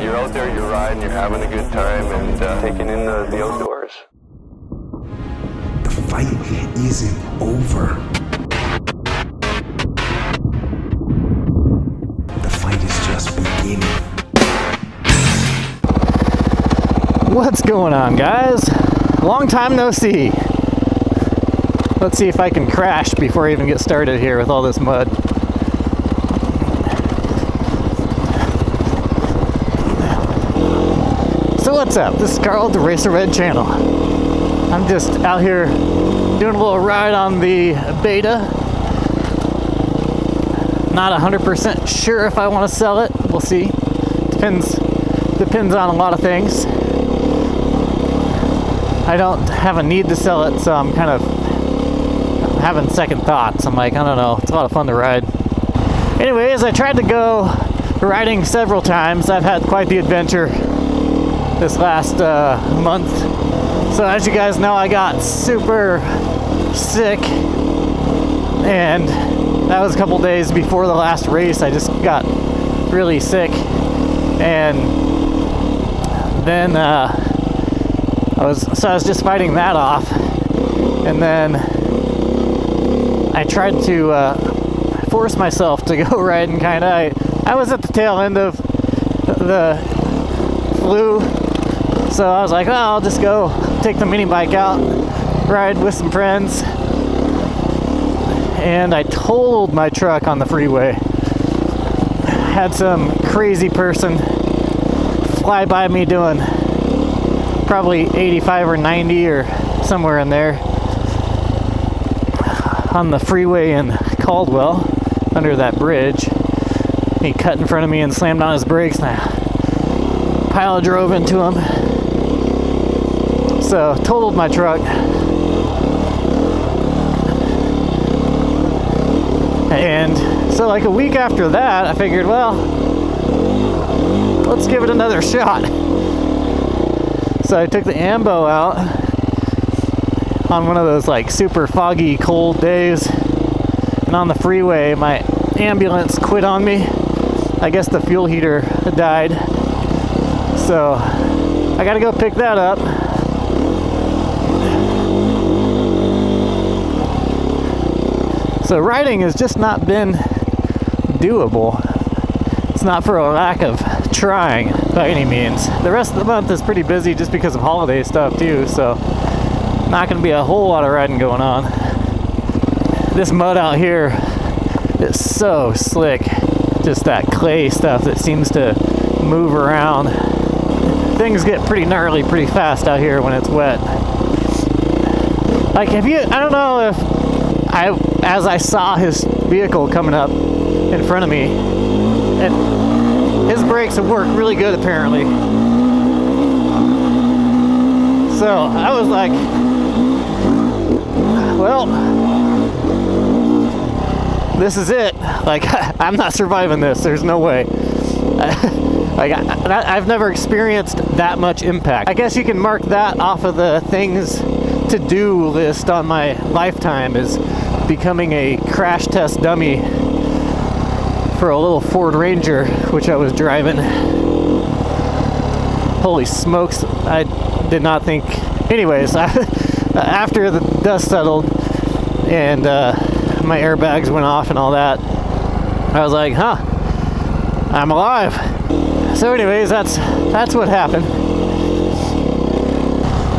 you're out there, you're riding, you're having a good time, and taking in the outdoors. The fight isn't over. The fight is just beginning. What's going on, guys? Long time no see. Let's see if I can crash before I even get started here with all this mud. So what's up? This is Carl, the Racer Red channel. I'm just out here doing a little ride on the Beta. Not 100% sure if I want to sell it. We'll see. Depends on a lot of things. I don't have a need to sell it, so I'm kind of having second thoughts. I'm like, I don't know, it's a lot of fun to ride. Anyways, I tried to go riding several times. I've had quite the adventure this last month. So as you guys know, I got super sick, and that was a couple days before the last race. I just got really sick, and then I was just fighting that off, and then I tried to force myself to go riding. Kind of, I was at the tail end of the flu, so I was like, well, I'll just go take the mini bike out, ride with some friends, and I totaled my truck on the freeway. Had some crazy person fly by me doing probably 85 or 90 or somewhere in there on the freeway in Caldwell under that bridge. He cut in front of me and slammed on his brakes, and I pile drove into him. So totaled my truck. And so like a week after that, I figured, well, let's give it another shot. So I took the ambo out on one of those like super foggy, cold days, and on the freeway, my ambulance quit on me. I guess the fuel heater died. So I gotta go pick that up. So riding has just not been doable. It's not for a lack of trying by any means. The rest of the month is pretty busy just because of holiday stuff too, so not going to be a whole lot of riding going on. This mud out here is so slick. Just that clay stuff that seems to move around. Things get pretty gnarly pretty fast out here when it's wet. Like, I don't know if as I saw his vehicle coming up in front of me, and his brakes have worked really good apparently. So I was like, well, this is it. Like, I'm not surviving this. There's no way. Like, I've never experienced that much impact. I guess you can mark that off of the things to do list on my lifetime, is becoming a crash test dummy for a little Ford Ranger, which I was driving. Holy smokes, I did not think. Anyways, after the dust settled and my airbags went off and all that, I was like, huh, I'm alive. So anyways, that's what happened.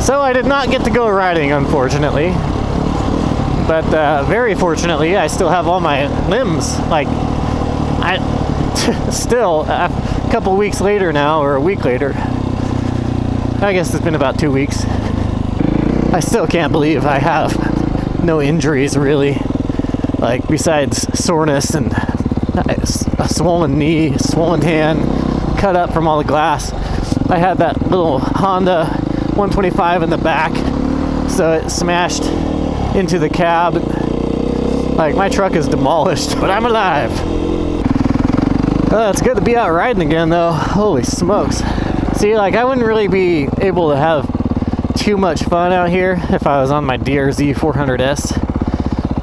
So I did not get to go riding, unfortunately. But very fortunately, I still have all my limbs. Like, still, a couple weeks later now, or a week later, I guess it's been about 2 weeks, I still can't believe I have no injuries, really. Like, besides soreness and a swollen knee, swollen hand, cut up from all the glass. I had that little Honda 125 in the back, so it smashed into the cab. Like, my truck is demolished, but I'm alive. It's good to be out riding again, though. Holy smokes. See, like, I wouldn't really be able to have too much fun out here if I was on my DRZ 400S.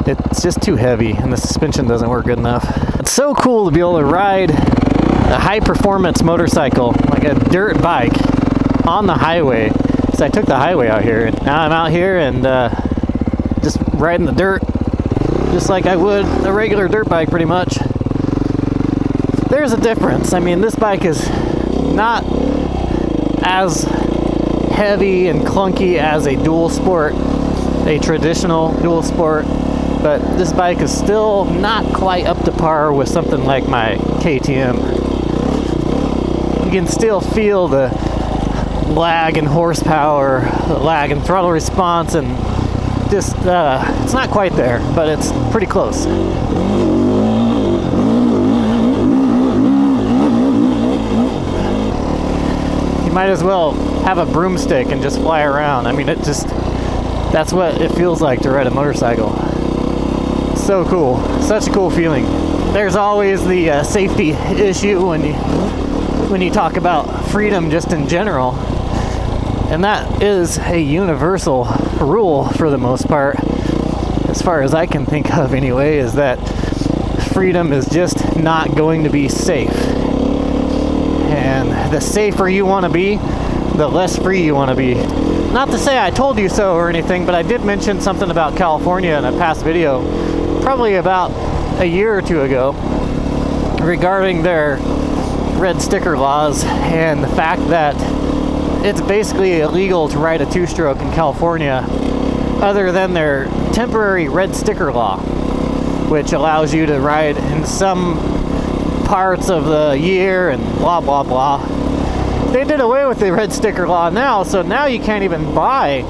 It's just too heavy, and the suspension doesn't work good enough. It's so cool to be able to ride a high performance motorcycle, like a dirt bike, on the highway. So I took the highway out here, and now I'm out here and just riding the dirt, just like I would a regular dirt bike, pretty much. There's a difference. I mean, this bike is not as heavy and clunky as a dual sport, a traditional dual sport, but this bike is still not quite up to par with something like my KTM. You can still feel the lag and horsepower, the lag and throttle response, and just it's not quite there, but it's pretty close. You might as well have a broomstick and just fly around. I mean, that's what it feels like to ride a motorcycle. So cool. Such a cool feeling. There's always the safety issue when you talk about freedom just in general. And that is a universal rule for the most part, as far as I can think of anyway, is that freedom is just not going to be safe. And the safer you want to be, the less free you want to be. Not to say I told you so or anything, but I did mention something about California in a past video, probably about a year or two ago, regarding their red sticker laws and the fact that it's basically illegal to ride a two-stroke in California other than their temporary red sticker law, which allows you to ride in some parts of the year and blah blah blah. They did away with the red sticker law now, so now you can't even buy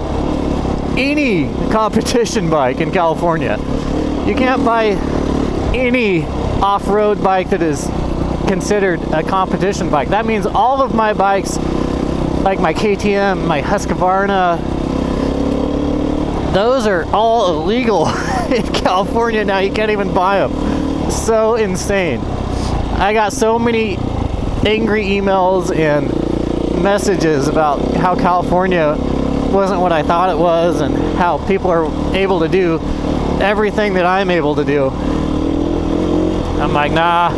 any competition bike in California. You can't buy any off-road bike that is considered a competition bike. That means all of my bikes, like my KTM, my Husqvarna, those are all illegal in California now. You can't even buy them. So insane. I got so many angry emails and messages about how California wasn't what I thought it was, and how people are able to do everything that I'm able to do. I'm like, nah,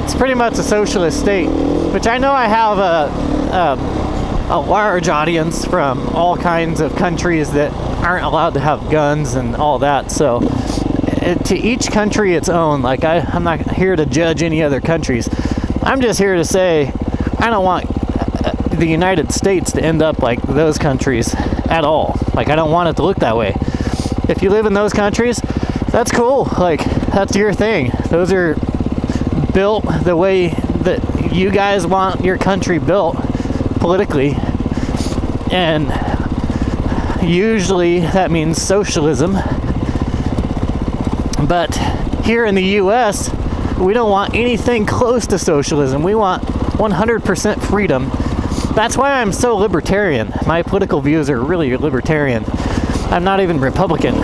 it's pretty much a socialist state, which I know I have a large audience from all kinds of countries that aren't allowed to have guns and all that. So to each country its own. Like I'm not here to judge any other countries. I'm just here to say I don't want the United States to end up like those countries at all. Like I don't want it to look that way. If you live in those countries, that's cool. Like that's your thing. Those are built the way that you guys want your country built politically, and usually that means socialism. But here in the US, we don't want anything close to socialism. We want 100% freedom. That's why I'm so libertarian. My political views are really libertarian. I'm not even Republican.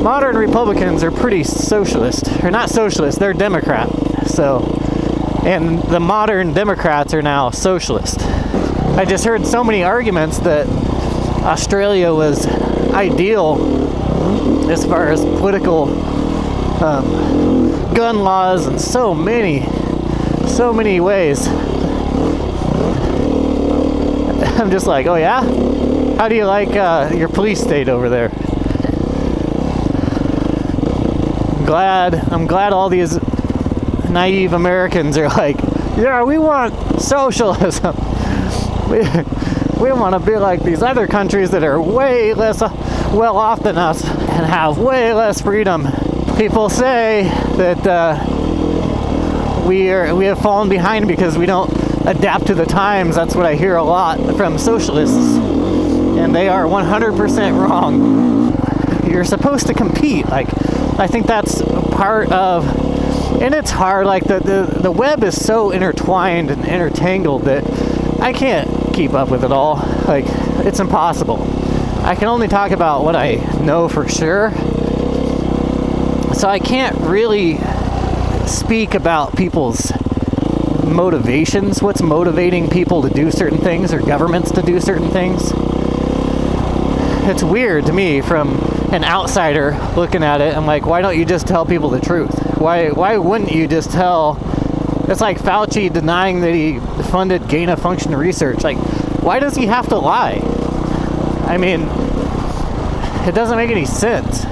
Modern Republicans are pretty socialist. They're not socialist, they're Democrat. So, and the modern Democrats are now socialist. I just heard so many arguments that Australia was ideal as far as political gun laws and so many ways. I'm just like, oh yeah? How do you like your police state over there? I'm glad all these naive Americans are like, yeah, we want socialism. We want to be like these other countries that are way less well off than us and have way less freedom. People say that we have fallen behind because we don't adapt to the times. That's what I hear a lot from socialists, and they are 100% wrong. You're supposed to compete. Like, I think that's part of, and it's hard. Like the web is so intertwined and intertangled that I can't keep up with it all. Like, it's impossible. I can only talk about what I know for sure. So I can't really speak about people's motivations, what's motivating people to do certain things or governments to do certain things. It's weird to me from an outsider looking at it. I'm like, why don't you just tell people the truth? Why wouldn't you just tell It's like Fauci denying that he funded gain-of-function research. Like, why does he have to lie? I mean, it doesn't make any sense.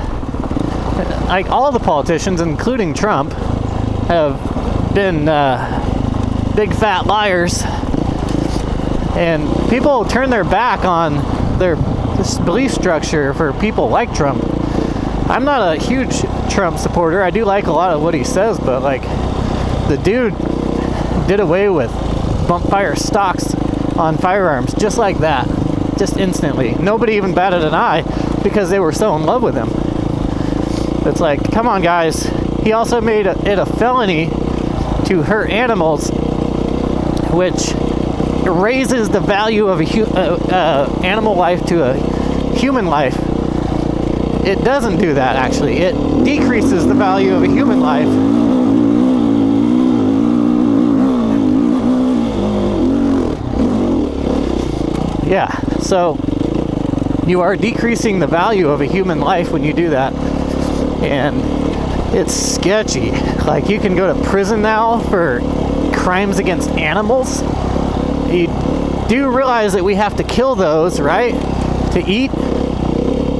Like, all the politicians, including Trump, have been big fat liars. And people turn their back on this belief structure for people like Trump. I'm not a huge Trump supporter. I do like a lot of what he says, but like, the dude did away with bump fire stocks on firearms just like that, just instantly. Nobody even batted an eye because they were so in love with him. It's like, come on, guys. He also made it a felony to hurt animals, which raises the value of animal life to a human life. It doesn't do that, actually. It decreases the value of a human life. Yeah, so you are decreasing the value of a human life when you do that. And it's sketchy. Like, you can go to prison now for crimes against animals. You do realize that we have to kill those, right? To eat?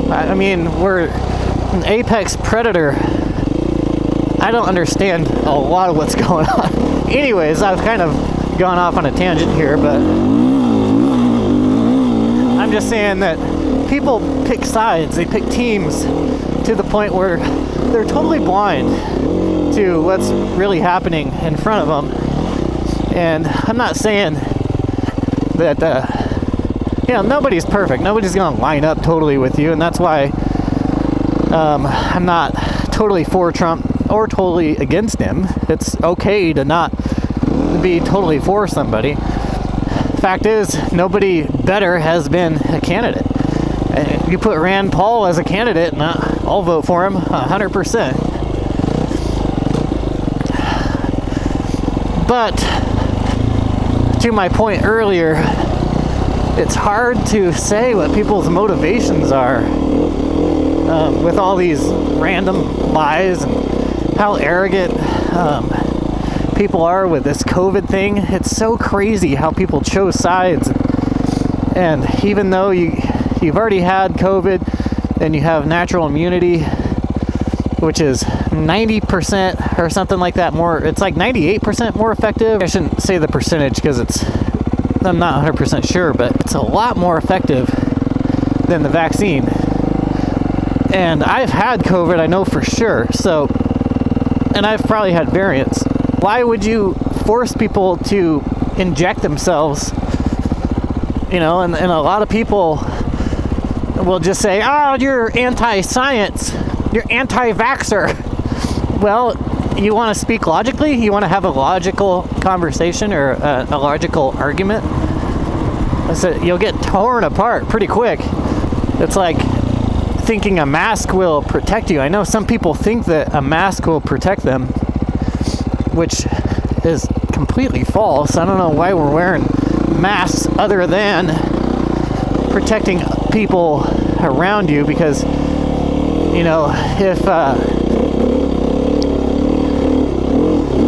I mean, we're an apex predator. I don't understand a lot of what's going on. Anyways, I've kind of gone off on a tangent here, but I'm just saying that people pick sides. They pick teams to the point where they're totally blind to what's really happening in front of them. And I'm not saying that nobody's perfect. Nobody's gonna line up totally with you, and that's why I'm not totally for Trump or totally against him. It's okay to not be totally for somebody. Fact is, nobody better has been a candidate. You put Rand Paul as a candidate, and I'll vote for him 100%. But to my point earlier, it's hard to say what people's motivations are with all these random lies and how arrogant people are with this COVID thing. It's so crazy how people chose sides. And even though you've already had COVID and you have natural immunity, which is 90% or something like that more, it's like 98% more effective. I shouldn't say the percentage because I'm not 100% sure, but it's a lot more effective than the vaccine. And I've had COVID, I know for sure. So, and I've probably had variants. Why would you force people to inject themselves? You know, and a lot of people will just say, oh, you're anti-science, you're anti-vaxxer. Well, you want to speak logically? You want to have a logical conversation or a logical argument? I said, you'll get torn apart pretty quick. It's like thinking a mask will protect you. I know some people think that a mask will protect them, which is completely false. I don't know why we're wearing masks other than protecting people around you, because, you know,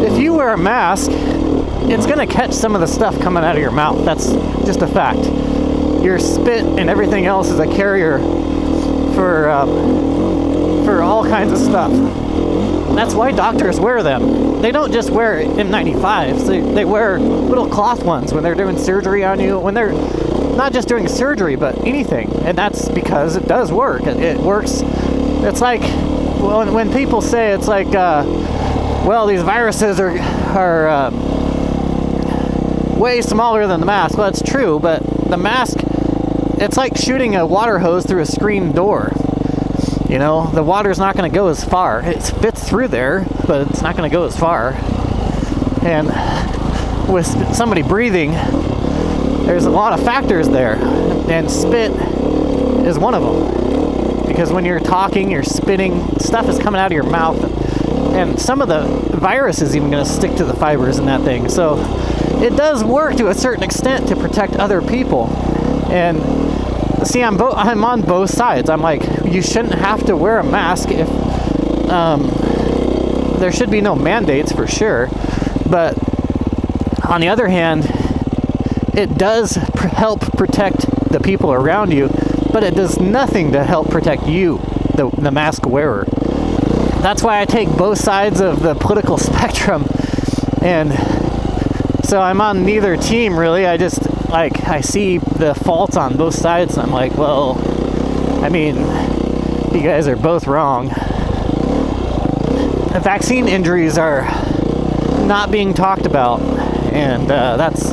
if you wear a mask, it's going to catch some of the stuff coming out of your mouth. That's just a fact. Your spit and everything else is a carrier for all kinds of stuff. That's why doctors wear them. They don't just wear N95s. They wear little cloth ones when they're doing surgery on you, when they're not just doing surgery, but anything. And that's because it does work. It works. It's like, well, when people say it's like, well, these viruses are way smaller than the mask. Well, it's true, but the mask, it's like shooting a water hose through a screen door. You know, the water's not going to go as far. It fits through there, but it's not going to go as far. And with somebody breathing, there's a lot of factors there, and spit is one of them. Because when you're talking, you're spitting, stuff is coming out of your mouth, and some of the virus is even going to stick to the fibers in that thing. So it does work to a certain extent to protect other people. And see, I'm on both sides. I'm like, you shouldn't have to wear a mask if there should be no mandates for sure, but On the other hand, it does help protect the people around you, but it does nothing to help protect you, the mask wearer. That's why I take both sides of the political spectrum, and so I'm on neither team really. I just, like, I see the faults on both sides, and I'm like, well, I mean, you guys are both wrong. Vaccine injuries are not being talked about, and that's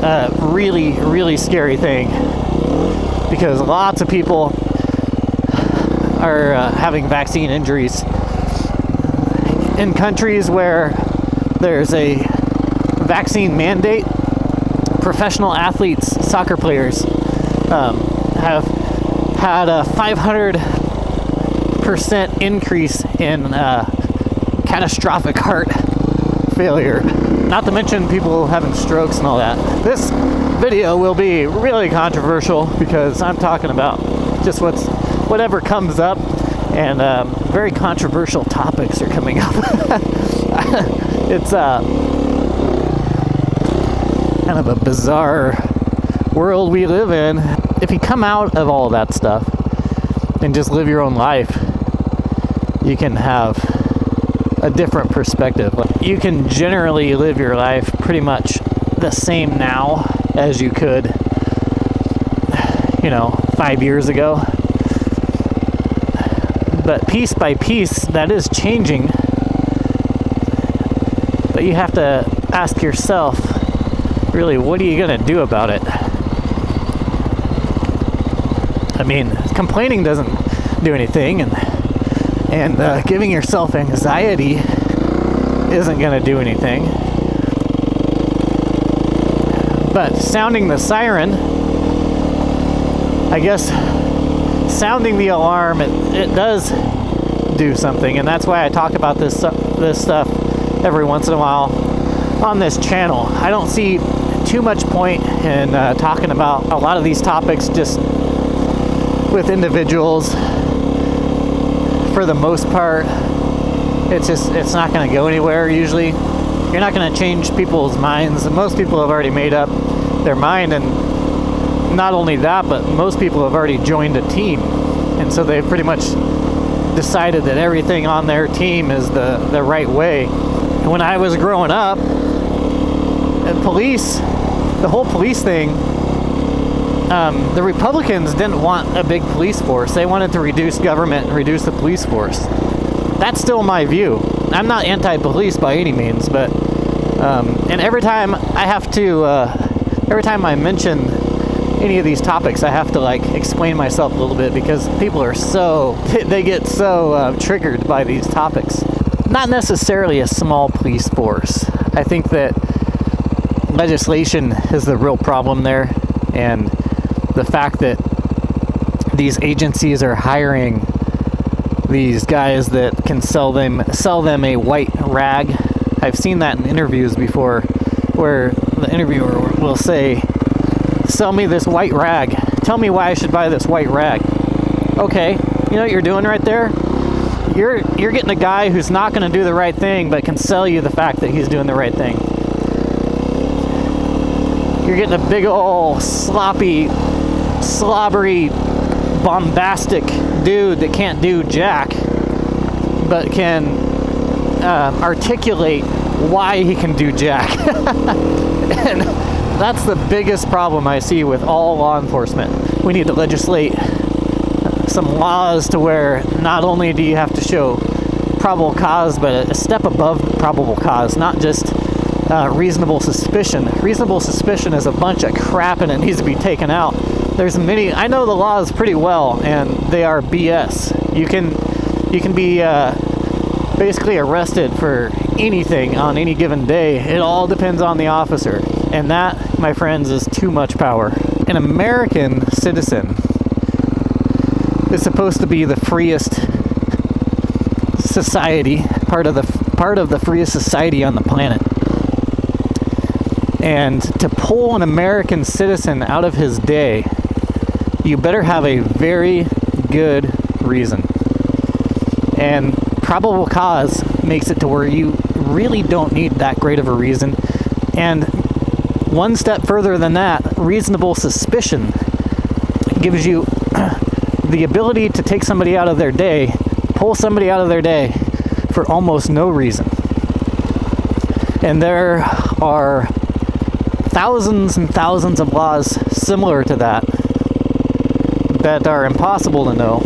a really, really scary thing, because lots of people are having vaccine injuries in countries where there's a vaccine mandate. Professional athletes, soccer players, have had a 500% increase in catastrophic heart failure. Not to mention people having strokes and all that. This video will be really controversial because I'm talking about just whatever comes up, and very controversial topics are coming up. It's kind of a bizarre world we live in. If you come out of all of that stuff and just live your own life, you can have a different perspective. You can generally live your life pretty much the same now as you could, 5 years ago. But piece by piece, that is changing. But you have to ask yourself, really, what are you going to do about it? I mean, complaining doesn't do anything, and giving yourself anxiety isn't going to do anything. But sounding the siren, I guess, sounding the alarm, it does do something, and that's why I talk about this stuff every once in a while on this channel. I don't see too much point in talking about a lot of these topics just with individuals. For the most part, it's not going to go anywhere. Usually you're not going to change people's minds, and most people have already made up their mind. And not only that, but most people have already joined a team, and so they've pretty much decided that everything on their team is the right way. When I was growing up, the whole police thing, the Republicans didn't want a big police force. They wanted to reduce government and reduce the police force. That's still my view. I'm not anti-police by any means, but and every time I mention any of these topics, I have to explain myself a little bit, because people are they get so triggered by these topics. Not necessarily a small police force. I think that legislation is the real problem there, and the fact that these agencies are hiring these guys that can sell them a white rag. I've seen that in interviews before, where the interviewer will say, "Sell me this white rag. Tell me why I should buy this white rag." Okay, you know what you're doing right there? You're getting a guy who's not going to do the right thing, but can sell you the fact that he's doing the right thing. You're getting a big old sloppy, slobbery, bombastic dude that can't do jack, but can articulate why he can do jack. And that's the biggest problem I see with all law enforcement. We need to legislate some laws to where not only do you have to show probable cause, but a step above probable cause, not just reasonable suspicion. Reasonable suspicion is a bunch of crap, and it needs to be taken out. I know the laws pretty well, and they are BS. You can be basically arrested for anything on any given day. It all depends on the officer, and that, my friends, is too much power. An American citizen is supposed to be the freest society, part of the freest society on the planet. And to pull an American citizen out of his day, you better have a very good reason. And probable cause makes it to where you really don't need that great of a reason. And one step further than that, reasonable suspicion gives you the ability to take somebody out of their day, pull somebody out of their day for almost no reason. And there are thousands and thousands of laws similar to that that are impossible to know.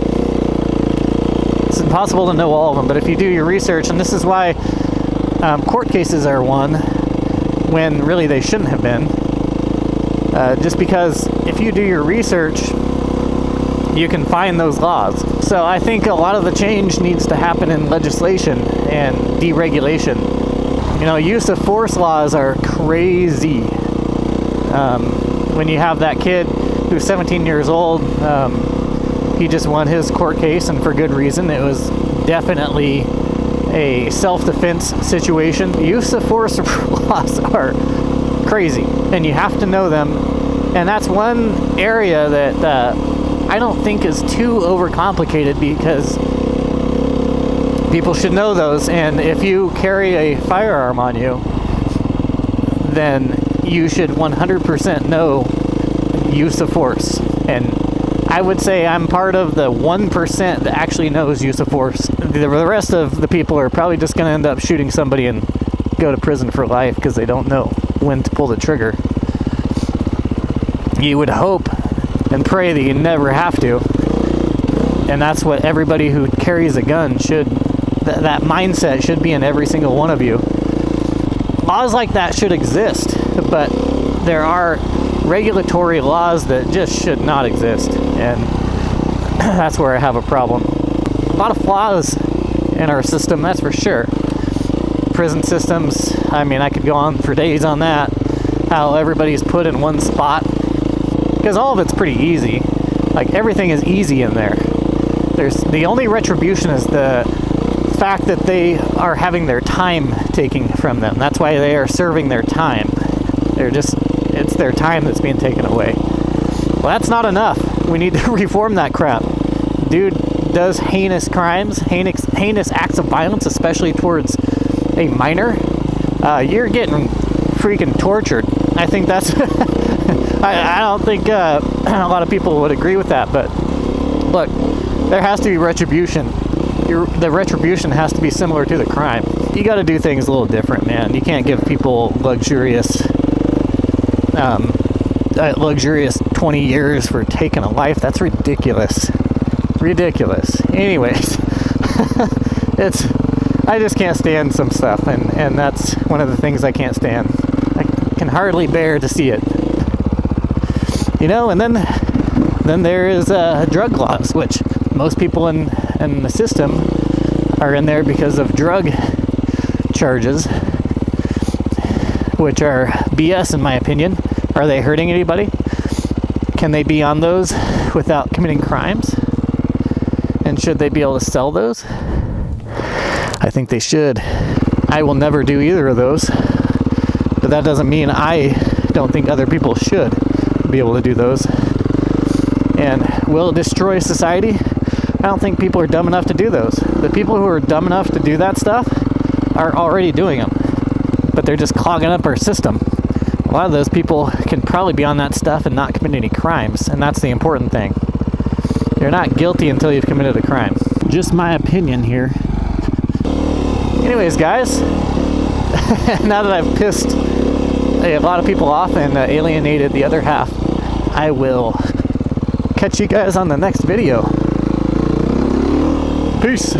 It's impossible to know all of them, but if you do your research, and this is why court cases are won when really they shouldn't have been, just because if you do your research, you can find those laws. So I think a lot of the change needs to happen in legislation and deregulation. You know, use of force laws are crazy. When you have that kid who's 17 years old, he just won his court case, and for good reason. It was definitely a self-defense situation. Use of force laws are crazy, and you have to know them. And that's one area that I don't think is too overcomplicated, because people should know those. And if you carry a firearm on you, then you should 100% know use of force. And I would say I'm part of the 1% that actually knows use of force. The rest of the people are probably just going to end up shooting somebody and go to prison for life because they don't know when to pull the trigger. You would hope and pray that you never have to. And that's what everybody who carries a gun should, that mindset should be in every single one of you. Laws like that should exist, but there are regulatory laws that just should not exist, and that's where I have a problem. A lot of flaws in our system, that's for sure. Prison systems, I mean, I could go on for days on that, how everybody's put in one spot, because all of it's pretty easy. Like, everything is easy in there. The only retribution is the fact that they are having their time taken from them. That's why they are serving their time. It's their time that's being taken away. Well, that's not enough. We need to reform that crap. Dude does heinous crimes, heinous acts of violence, especially towards a minor. You're getting freaking tortured. I think that's I don't think a lot of people would agree with that, but look, there has to be retribution. The retribution has to be similar to the crime. You got to do things a little different, man. You can't give people luxurious 20 years for taking a life. That's ridiculous. Anyways, I just can't stand some stuff, and that's one of the things I can't stand. I can hardly bear to see it. You know, and then there is drug laws, which most people in the system are in there because of drug charges, which are BS in my opinion. Are they hurting anybody? Can they be on those without committing crimes? And should they be able to sell those? I think they should. I will never do either of those, but that doesn't mean I don't think other people should be able to do those. And will it destroy society? I don't think people are dumb enough to do those. The people who are dumb enough to do that stuff are already doing them, but they're just clogging up our system. A lot of those people can probably be on that stuff and not commit any crimes, and that's the important thing. You're not guilty until you've committed a crime. Just my opinion here. Anyways, guys, now that I've pissed a lot of people off and alienated the other half, I will catch you guys on the next video. Peace.